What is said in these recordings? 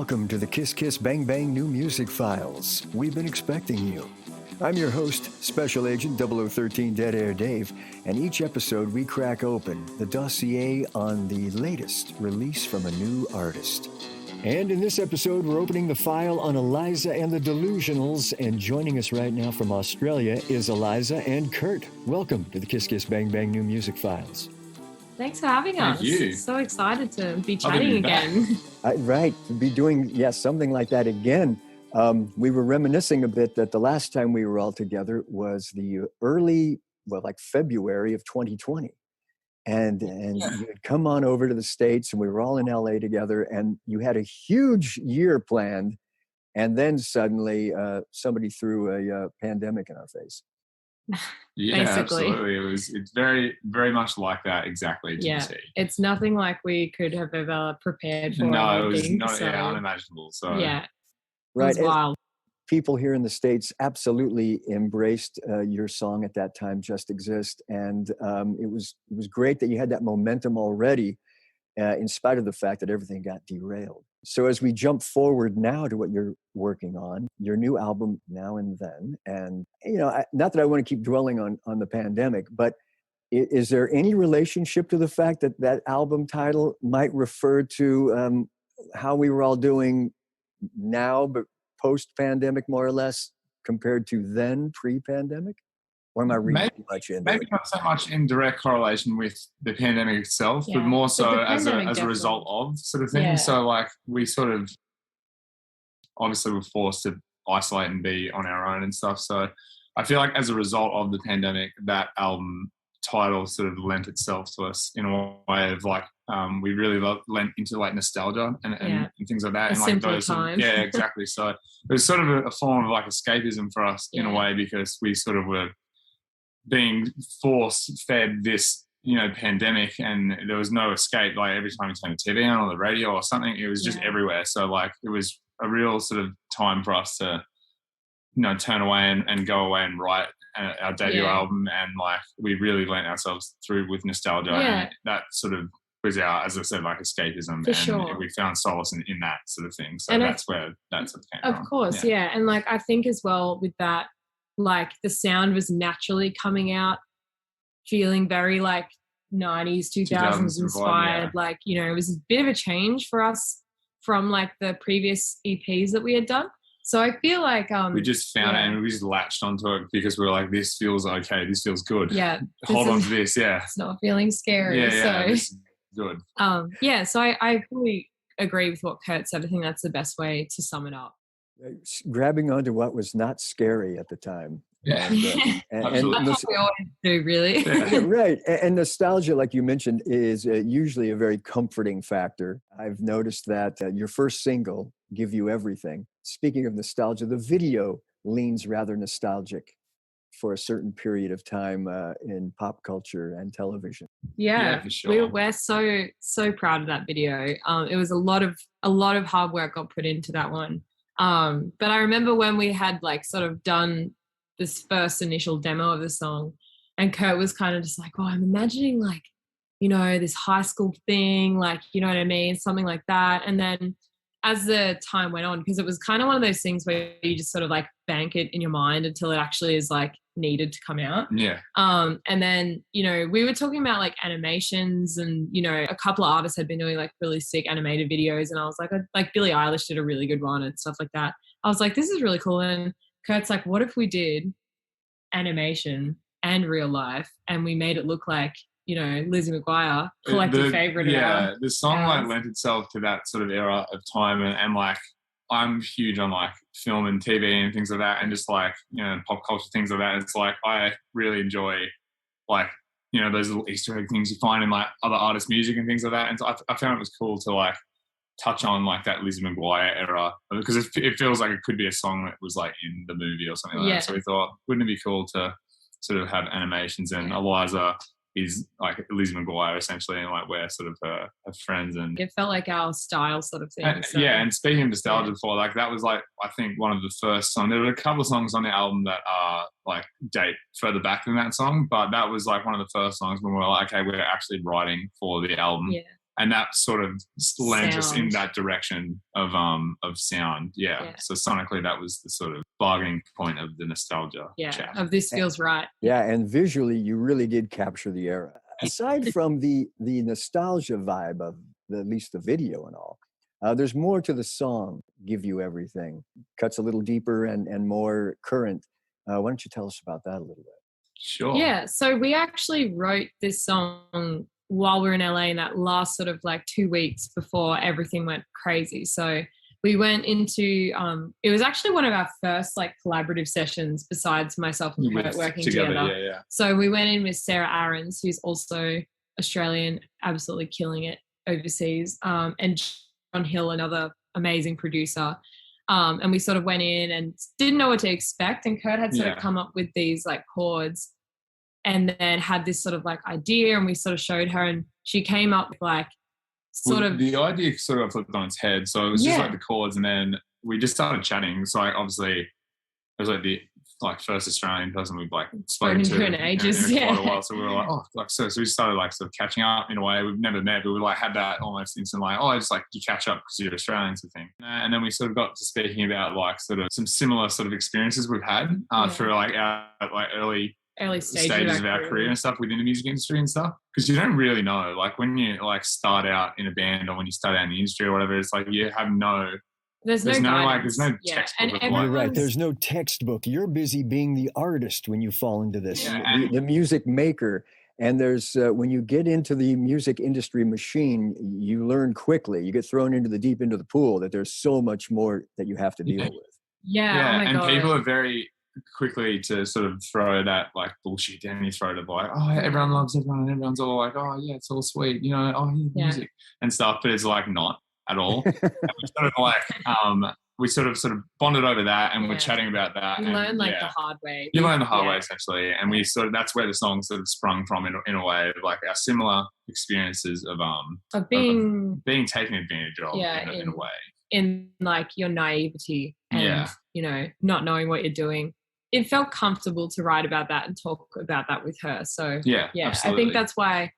Welcome to the Kiss Kiss Bang Bang New Music Files. We've been expecting you. I'm your host, Special Agent 0013 Dead Air Dave, and each episode we crack open the dossier on the latest release from a new artist. And in this episode, we're opening the file on Eliza and the Delusionals, and joining us right now from Australia is Eliza and Kurt. Welcome to the Kiss Kiss Bang Bang New Music Files. Thanks for having us. Thank you. So excited to be chatting again. Right, to be doing, something like that again. We were reminiscing a bit that the last time we were all together was the early, February of 2020. And you had come on over to the States and we were all in LA together and you had a huge year planned. And then suddenly somebody threw a pandemic in our face. Yeah, Basically. Absolutely. It's very, very much like that. Exactly. It's nothing like we could have ever prepared for. No, it was not unimaginable. So yeah, right. It was wild. People here in the States absolutely embraced your song at that time, Just Exist. And it was great that you had that momentum already, in spite of the fact that everything got derailed. So as we jump forward now to what you're working on, your new album, Now and Then, and, not that I want to keep dwelling on the pandemic, but is there any relationship to the fact that that album title might refer to how we were all doing now, but post-pandemic, more or less, compared to then, pre-pandemic? Or am I reading too much into it? Maybe not so much in direct correlation with the pandemic itself, but more so as a result of sort of thing. Yeah. So we sort of obviously were forced to isolate and be on our own and stuff. So I feel like as a result of the pandemic, that album title sort of lent itself to us in a way of we really lent into nostalgia and things like that. A simple those time. Yeah, exactly. So it was sort of a form of escapism for us in a way, because we sort of were being force-fed this, pandemic, and there was no escape. Every time you turn the TV on or the radio or something, it was just everywhere. So it was a real sort of time for us to, turn away and go away and write our debut album, and we really lent ourselves through with nostalgia, and that sort of was our, as I said, escapism, and we found solace in that sort of thing. So that's where that sort of came from. Of course, yeah. And I think as well with that, the sound was naturally coming out, feeling very 90s, 2000s inspired. It was a bit of a change for us from the previous EPs that we had done. So I feel we just found it and we just latched onto it because we were this feels okay, this feels good. Yeah. Hold on to this, It's not feeling scary. Yeah, this is good. So I fully agree with what Kurt said. I think that's the best way to sum it up. Grabbing onto what was not scary at the time. Yeah, and that's what we always do, really. Right. And nostalgia, like you mentioned, is usually a very comforting factor. I've noticed that your first single, Give You Everything, speaking of nostalgia, the video leans rather nostalgic for a certain period of time in pop culture and television. Yeah, for sure. We're so proud of that video. It was a lot of hard work got put into that one. But I remember when we had sort of done this first initial demo of the song, and Kurt was kind of just I'm imagining this high school thing, you know what I mean? Something like that. And then as the time went on, because it was kind of one of those things where you just sort of bank it in your mind until it actually is needed to come out. Yeah. And then, we were talking about animations, and, a couple of artists had been doing really sick animated videos. And I was like Billie Eilish did a really good one and stuff like that. I was this is really cool. And Kurt's what if we did animation and real life and we made it look like, Lizzie McGuire, collective favorite. Yeah, the song lent itself to that sort of era of time, and I'm huge on film and TV and things like that, and just pop culture things like that. It's I really enjoy those little Easter egg things you find in other artists' music and things like that. And so I found it was cool to touch on that Lizzie McGuire era, because it feels like it could be a song that was in the movie or something like that. So we thought, wouldn't it be cool to sort of have animations, and Eliza is Lizzie McGuire essentially, and we're sort of her friends, and it felt like our style sort of thing. And speaking of nostalgia, before that was I think one of the first songs. There were a couple of songs on the album that are date further back than that song, but that was one of the first songs when we were okay, we're actually writing for the album. and that sort of lent us in Sound. that direction of sound. Yeah. So sonically, that was the sort of bargaining point of the nostalgia chat. Of This Feels Right. Yeah, and visually, you really did capture the era. Aside from the nostalgia vibe of at least the video and all, there's more to the song, Give You Everything. Cuts a little deeper and more current. Why don't you tell us about that a little bit? Sure. Yeah, so we actually wrote this song while we were in LA in that last sort of like 2 weeks before everything went crazy. So we went into, it was actually one of our first like collaborative sessions besides myself and Kurt working together. Yeah. So we went in with Sarah Aarons, who's also Australian, absolutely killing it overseas, and John Hill, another amazing producer. And we sort of went in and didn't know what to expect. And Kurt had sort of come up with these like chords and then had this sort of like idea, and we sort of showed her, and she came up with like the idea sort of flipped on its head. So it was just like the chords, and then we just started chatting. So like obviously it was like the first Australian person we've like spoken to in ages. in quite a while. So we were like, so we started like sort of catching up in a way we've never met, but we like had that almost instant like, I just like you catch up because you're Australian sort of thing. And then we sort of got to speaking about like sort of some similar sort of experiences we've had through like our like early stages of our career and stuff within the music industry and stuff, because you don't really know, like when you like start out in a band or when you start out in the industry or whatever, it's like you have there's no textbook. You're right. There's no textbook. You're busy being the artist when you fall into this, the music maker. And there's when you get into the music industry machine, you learn quickly. You get thrown into the deep end of the pool that there's so much more that you have to deal with. Yeah. Oh my God. People are very quickly to sort of throw that like bullshit down your throat of like, everyone loves everyone and everyone's all like, it's all sweet, music and stuff, but it's like not at all. And we sort of like we sort of bonded over that, and we're chatting about that. You learn like the hard way. You learn the hard way essentially, and we sort of that's where the song sort of sprung from in a way, like our similar experiences of being taken advantage of in a way, in like your naivety and not knowing what you're doing. It felt comfortable to write about that and talk about that with her. So absolutely. I think that's why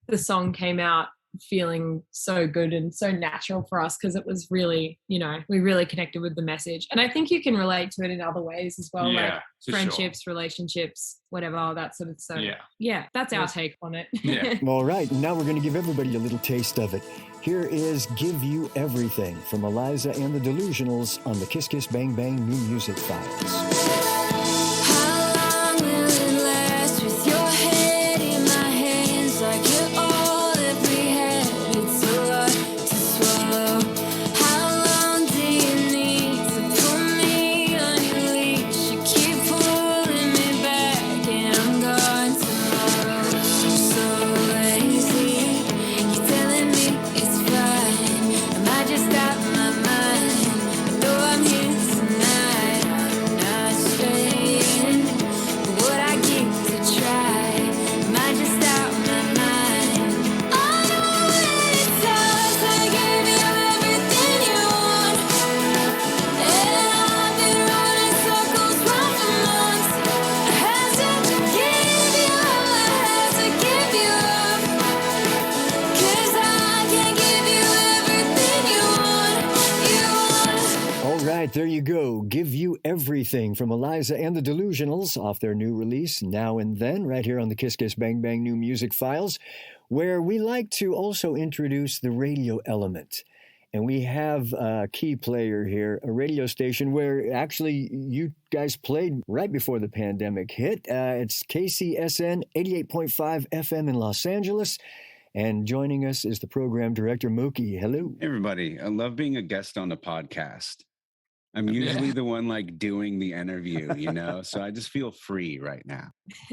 the song came out feeling so good and so natural for us, because it was really, we really connected with the message. And I think you can relate to it in other ways as well, like friendships, relationships, whatever, that sort of stuff. That's our take on it. All right, now we're going to give everybody a little taste of it. Here is Give You Everything from Eliza and the Delusionals on the Kiss Kiss Bang Bang New Music Files. There you go. Give You Everything from Eliza and the Delusionals off their new release, Now and Then, right here on the Kiss Kiss Bang Bang New Music Files, where we like to also introduce the radio element. And we have a key player here, a radio station where actually you guys played right before the pandemic hit. It's KCSN 88.5 FM in Los Angeles. And joining us is the program director, Mookie. Hello. Hey, everybody. I love being a guest on a podcast. I'm usually the one like doing the interview, so I just feel free right now.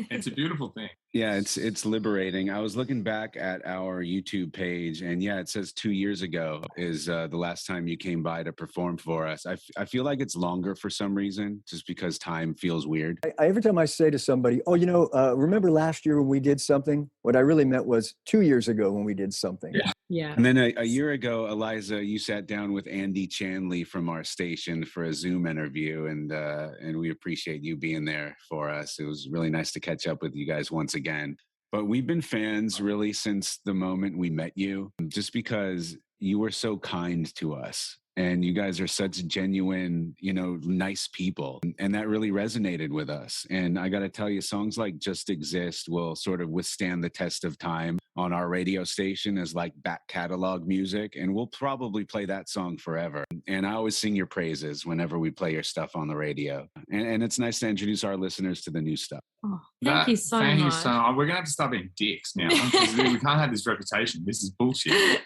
It's a beautiful thing. Yeah, it's liberating. I was looking back at our YouTube page, and it says 2 years ago is the last time you came by to perform for us. I feel like it's longer for some reason, just because time feels weird. Every time I say to somebody, remember last year when we did something? What I really meant was 2 years ago when we did something. Yeah. And then a year ago, Eliza, you sat down with Andy Chanley from our station for a Zoom interview, and we appreciate you being there for us. It was really nice to catch up with you guys once again. But we've been fans really since the moment we met you, just because you were so kind to us. And you guys are such genuine, nice people. And that really resonated with us. And I got to tell you, songs like Just Exist will sort of withstand the test of time on our radio station as like back catalog music. And we'll probably play that song forever. And I always sing your praises whenever we play your stuff on the radio. And it's nice to introduce our listeners to the new stuff. Oh, thank you so much. We're going to have to stop being dicks now because we can't have this reputation. This is bullshit.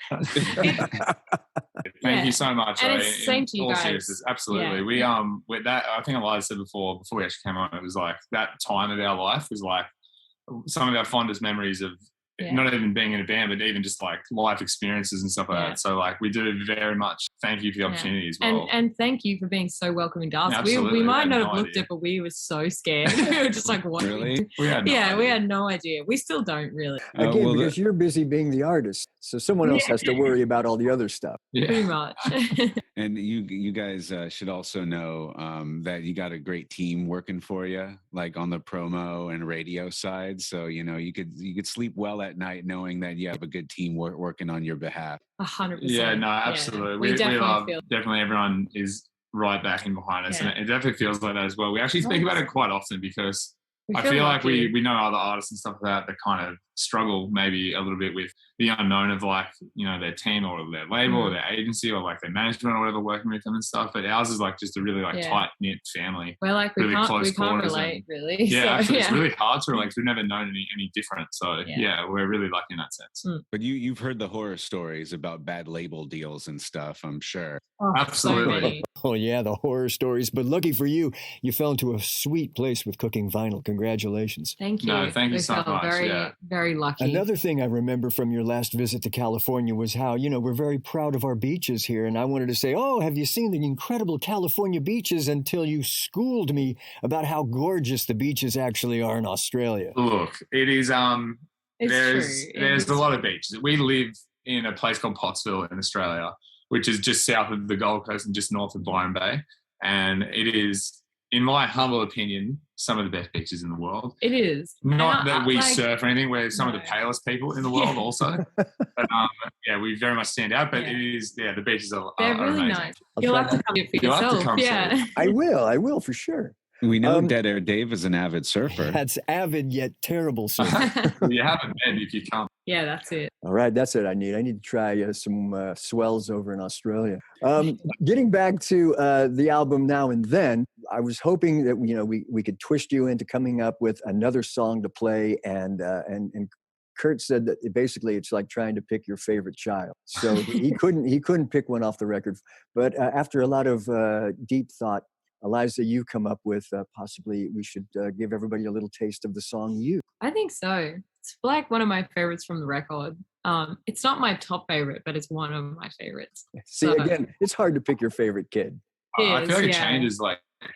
Thank you so much. And it's same to you guys. Seriousness, absolutely. Yeah. We with that, I think Eliza said before we actually came on, it was like that time of our life was like some of our fondest memories of not even being in a band, but even just like life experiences and stuff like that. So like we do very much thank you for the opportunity as well. And thank you for being so welcoming to us. Absolutely. We might not have looked it, but we were so scared. We were just like, what? Really? We had no idea. We still don't really. Again, because you're busy being the artist. So someone else has to worry about all the other stuff. Yeah. Pretty much. And you guys should also know that you got a great team working for you, like on the promo and radio side. So, you could sleep well at night knowing that you have a good team working on your behalf. 100%. Yeah, no, absolutely. We definitely everyone is right back in behind us. And it definitely feels like that as well. We actually speak about it quite often because I feel like we know other artists and stuff like that kind of struggle maybe a little bit with the unknown of like, their team or their label or their agency or like their management or whatever working with them and stuff. But ours is like just a really like tight-knit family. We're like, we can't relate really. Yeah, actually it's really hard to relate. We've never known any different. So we're really lucky in that sense. But you've heard the horror stories about bad label deals and stuff, I'm sure. Oh, absolutely. Oh yeah, the horror stories. But lucky for you, you fell into a sweet place with cooking vinyl. Congratulations. Thank you. No, thank you so much. Very, very lucky. Another thing I remember from your last visit to California was how, we're very proud of our beaches here. And I wanted to say, oh, have you seen the incredible California beaches, until you schooled me about how gorgeous the beaches actually are in Australia. Look, it is, there's a lot of beaches. We live in a place called Pottsville in Australia, which is just south of the Gold Coast and just north of Byron Bay. And it is, in my humble opinion, some of the best beaches in the world. It is. Not that we surf or anything. We're some of the palest people in the world also. But we very much stand out. But it is, the beaches are really amazing. Nice. You'll have to come here for yourself. Yeah. I will for sure. We know Dead Air Dave is an avid surfer. That's avid yet terrible surfer. You have a bed if you come. Yeah, that's it. All right, that's it. I need to try some swells over in Australia. Getting back to the album Now and Then, I was hoping that we could twist you into coming up with another song to play, and Kurt said that basically it's like trying to pick your favorite child. So he couldn't pick one off the record. But after a lot of deep thought, Eliza, you come up with possibly we should give everybody a little taste of the song You. I think so. It's like one of my favorites from the record. It's not my top favorite, but it's one of my favorites. See, again, it's hard to pick your favorite kid. I feel like it changes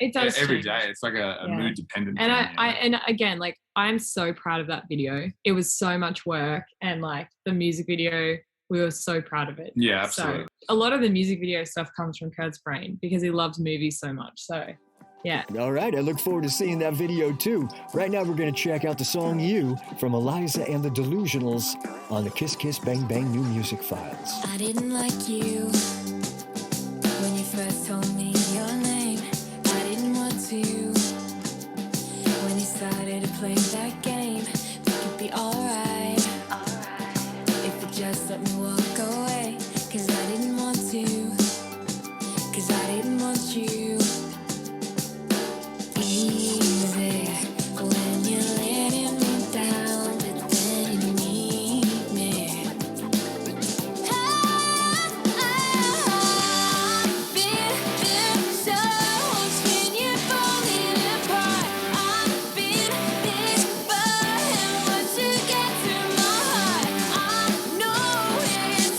it does every day. It's like a mood dependent and thing. Again, like I'm so proud of that video. It was so much work, and like the music video, we were so proud of it. Yeah, absolutely. So a lot of the music video stuff comes from Kurt's brain because he loves movies so much. So yeah. All right. I look forward to seeing that video too. Right now, we're going to check out the song You from Eliza and the Delusionals on the Kiss Kiss Bang Bang New Music Files. I didn't like you when you first told me your name. I didn't want to when you started to play that game. Think it'd be alright if you just let me walk away. Cause I didn't want to, cause I didn't want you. Easy when you're letting me down, but then you need me. I've been so lost when you're falling apart. I've been this far and want to get through my heart. I know it's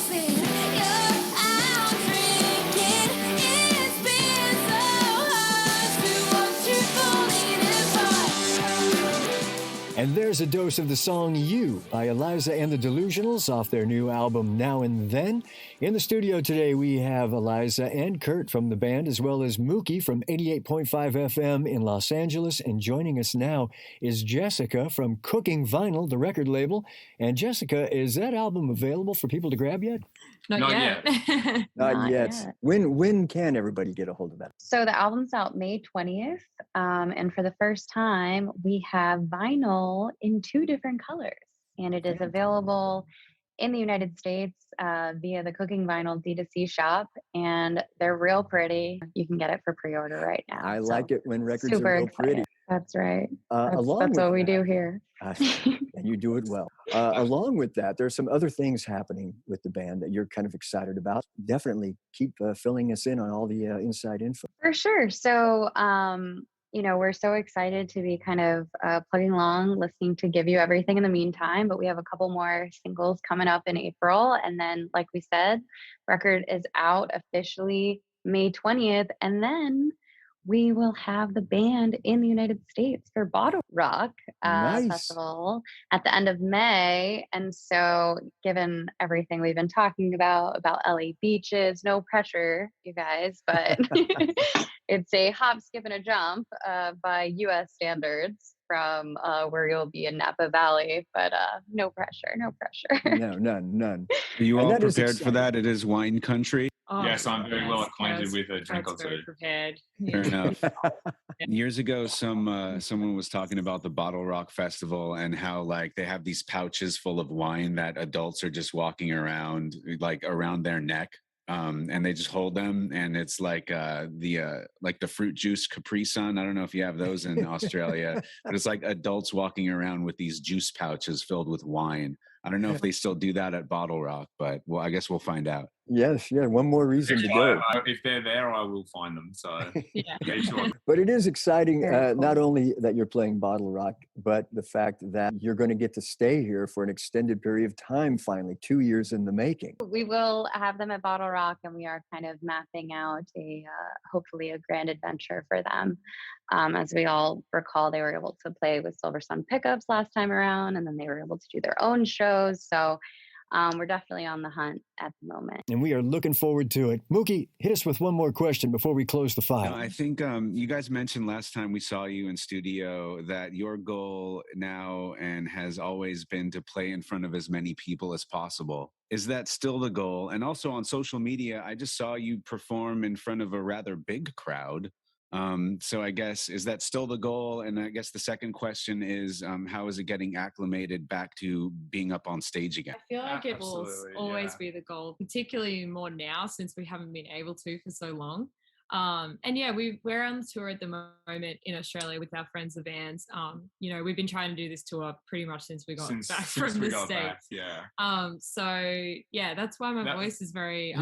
And there's a dose of the song You by Eliza and the Delusionals off their new album Now and Then. In the studio today, we have Eliza and Kurt from the band, as well as Mookie from 88.5 FM in Los Angeles. And joining us now is Jessica from Cooking Vinyl, the record label. And Jessica, is that album available for people to grab yet? Not yet. Not yet. When can everybody get a hold of that? So the album's out May 20th. And for the first time, we have vinyl in 2 different colors. And it is available in the United States via the Cooking Vinyl D2C shop. And they're real pretty. You can get it for pre-order right now. I like it when records are real pretty. That's right. That's Along what with we that, do here. and you do it well. Along with that, there's some other things happening with the band that you're kind of excited about. Definitely keep filling us in on all the inside info. For sure. So, we're so excited to be kind of plugging along, listening to Give You Everything in the meantime. But we have a couple more singles coming up in April. And then, like we said, record is out officially May 20th. And then we will have the band in the United States for Bottle Rock Festival at the end of May. And so given everything we've been talking about LA beaches, no pressure, you guys, but it's a hop, skip, and a jump by US standards from where you'll be in Napa Valley, but no pressure. No, none. Are you all prepared for that? It is wine country. Oh, yes, I'm very well acquainted with a drink or two. Prepared. Fair enough. Years ago, someone was talking about the Bottle Rock Festival and how like they have these pouches full of wine that adults are just walking around like around their neck. And they just hold them, and it's like the fruit juice Capri Sun. I don't know if you have those in Australia, but it's like adults walking around with these juice pouches filled with wine. I don't know if they still do that at Bottle Rock, but well, I guess we'll find out. Yes, one more reason to go. If they're there, I will find them. So yeah. Sure. But it is exciting, Cool. not only that you're playing Bottle Rock, but the fact that you're going to get to stay here for an extended period of time, finally, 2 years in the making. We will have them at Bottle Rock, and we are kind of mapping out hopefully a grand adventure for them. As we all recall, they were able to play with Silver Sun Pickups last time around, and then they were able to do their own shows. So we're definitely on the hunt at the moment. And we are looking forward to it. Mookie, hit us with one more question before we close the file. I think you guys mentioned last time we saw you in studio that your goal now and has always been to play in front of as many people as possible. Is that still the goal? And also on social media, I just saw you perform in front of a rather big crowd. So I guess, is that still the goal? And I guess the second question is, how is it getting acclimated back to being up on stage again? I feel like it will Absolutely, always be the goal, particularly more now since we haven't been able to for so long. And yeah, we're on tour at the moment in Australia with our friends the bands. We've been trying to do this tour pretty much since we got back from the States. So yeah, that's why my voice is very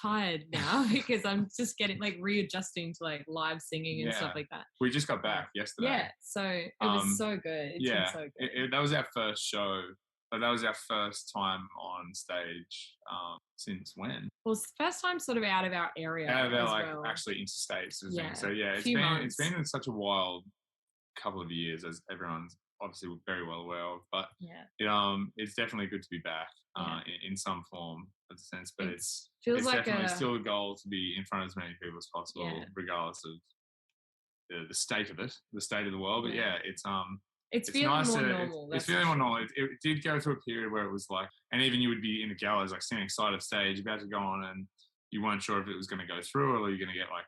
tired now because I'm just getting like readjusting to like live singing and stuff like that. We just got back yesterday. Yeah, so it was so good. It's been so good. That was our first show. But that was our first time on stage since when? Well, it's the first time sort of out of our area. Out of our actually interstate. So yeah, it's been such a wild couple of years, as everyone's obviously very well aware of. But it's definitely good to be back in some form of the sense. But it's definitely still a goal to be in front of as many people as possible, regardless of the state of it, the state of the world. But it's feeling nice more normal. It's feeling more normal. It did go through a period where it was like, and even you would be in the gallows, like standing side of stage, about to go on, and you weren't sure if it was going to go through or you're going to get like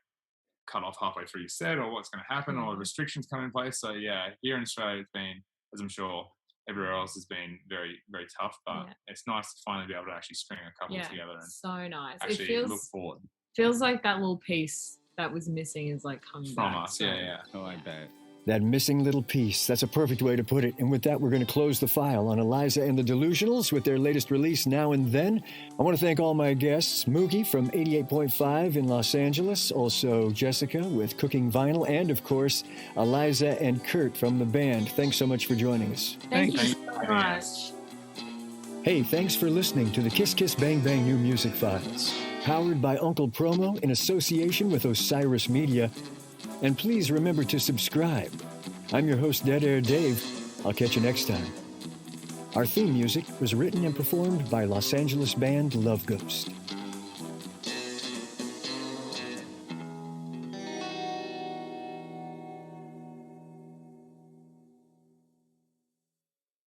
cut off halfway through your set or what's going to happen or restrictions come in place. So yeah, here in Australia, it's been, as I'm sure everywhere else has been, very, very tough, but it's nice to finally be able to actually string a couple together and so nice. Actually look forward. Feels like that little piece that was missing is like coming from back. us. Yeah. Oh, I bet. That missing little piece. That's a perfect way to put it. And with that, we're going to close the file on Eliza and the Delusionals with their latest release, Now and Then. I want to thank all my guests, Mookie from 88.5 in Los Angeles, also Jessica with Cooking Vinyl, and of course, Eliza and Kurt from the band. Thanks so much for joining us. Thank you so much. Hey, thanks for listening to the Kiss Kiss Bang Bang New Music Files, powered by Uncle Promo in association with Osiris Media. And please remember to subscribe. I'm your host, Dead Air Dave. I'll catch you next time. Our theme music was written and performed by Los Angeles band Love Ghost.